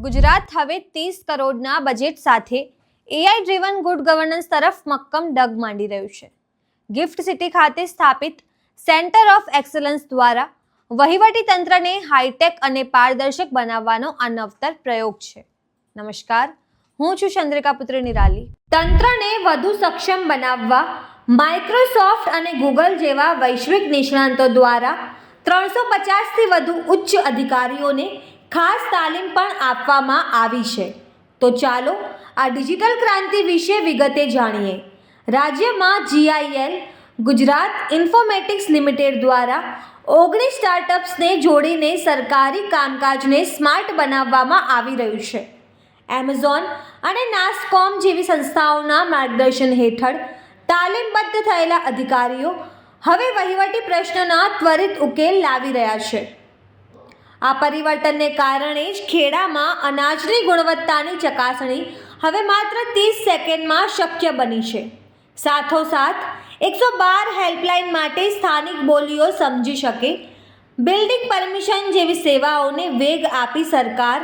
ગુજરાત હવે 30 કરોડના બજેટ સાથે એઆઈ ડ્રીવન ગુડ ગવર્નન્સ તરફ મક્કમ ડગ માંડી રહ્યું છે. ગિફ્ટ સિટી ખાતે સ્થાપિત સેન્ટર ઓફ એક્સલન્સ દ્વારા વહીવટી તંત્રને હાઈટેક અને પારદર્શક બનાવવાનો આ નવતર પ્રયોગ છે. નમસ્કાર, હું છું ચંદ્રિકા પુત્ર નિરાલી. તંત્રને વધુ સક્ષમ બનાવવા માઇક્રોસોફ્ટ અને ગૂગલ જેવા વૈશ્વિક નિષ્ણાંતો દ્વારા 350 થી વધુ ઉચ્ચ અધિકારીઓને ખાસ તાલીમ પણ આપવામાં આવી છે. તો ચાલો આ ડિજિટલ ક્રાંતિ વિશે વિગતે જાણીએ. રાજ્યમાં જીઆઈએલ ગુજરાત ઇન્ફોમેટિક્સ લિમિટેડ દ્વારા 19 સ્ટાર્ટઅપ્સને જોડીને સરકારી કામકાજને સ્માર્ટ બનાવવામાં આવી રહ્યું છે. એમેઝોન અને નાસ્કોમ જેવી સંસ્થાઓના માર્ગદર્શન હેઠળ તાલીમબદ્ધ થયેલા અધિકારીઓ હવે વહીવટી પ્રશ્નોના ત્વરિત ઉકેલ લાવી રહ્યા છે. આ પરિવર્તનને કારણે જ ખેડામાં અનાજની ગુણવત્તાની ચકાસણી હવે માત્ર 30 સેકન્ડમાં શક્ય બની છે. સાથોસાથ 112 હેલ્પલાઇન માટે સ્થાનિક બોલીઓ સમજી શકે, બિલ્ડિંગ પરમિશન જેવી સેવાઓને વેગ આપી સરકાર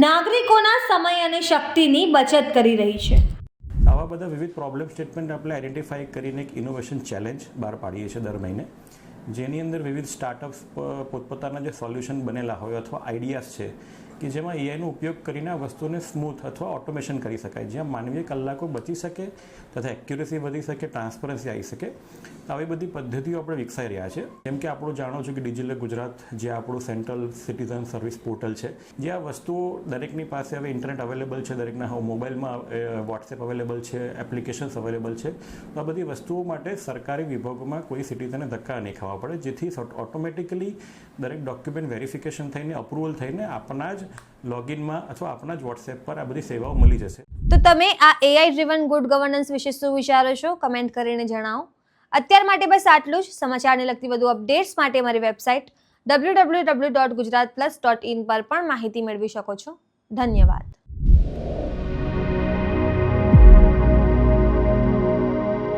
નાગરિકોના સમય અને શક્તિની બચત કરી રહી છે. આવા બધા વિવિધ પ્રોબ્લેમ સ્ટેટમેન્ટ આપણે આઈડેન્ટિફાઈ કરીને એક ઇનોવેશન ચેલેન્જ બહાર પાડીએ છીએ દર મહિને, જેની અંદર વિવિધ સ્ટાર્ટઅપ્સ પોતપોતાના જે સોલ્યુશન બનેલા હોય અથવા આઈડિયાઝ છે કે જેમાં એઆઈનો ઉપયોગ કરીને આ વસ્તુને સ્મૂથ અથવા ઓટોમેશન કરી શકાય, જ્યાં માનવીય કલાકો બચી શકે તથા એક્યુરેસી વધી શકે, ટ્રાન્સપરન્સી આવી શકે. આવી બધી પદ્ધતિઓ આપણે વિકસાઈ રહ્યા છે. જેમ કે આપણું જાણો છો કે ડિજિટલ ગુજરાત જે આપણું સેન્ટ્રલ સિટીઝન સર્વિસ પોર્ટલ છે, જે આ વસ્તુઓ દરેકની પાસે હવે ઇન્ટરનેટ અવેલેબલ છે, દરેકના મોબાઈલમાં વોટ્સએપ અવેલેબલ છે, એપ્લિકેશન્સ અવેલેબલ છે. તો આ બધી વસ્તુઓ માટે સરકારી વિભાગોમાં કોઈ સિટીઝનને ધક્કા નહીં ખાવા પડે, જેથી ઓટોમેટિકલી દરેક ડોક્યુમેન્ટ વેરિફિકેશન થઈને અપ્રુવલ થઈને આપણા જ લોગિનમાં અથવા આપણા જ વોટ્સએપ પર આ બધી સેવાઓ મળી જશે. તો તમે આ એઆઈ ડ્રીવન ગુડ ગવર્નન્સ વિશે શું વિચારો છો? કમેન્ટ કરીને જણાવો. અત્યાર માટે બસ આટલું જ. સમાચારને લગતી વધુ અપડેટ્સ માટે મારી વેબસાઇટ www.gujaratplus.in પર પણ માહિતી મેળવી શકો છો. ધન્યવાદ.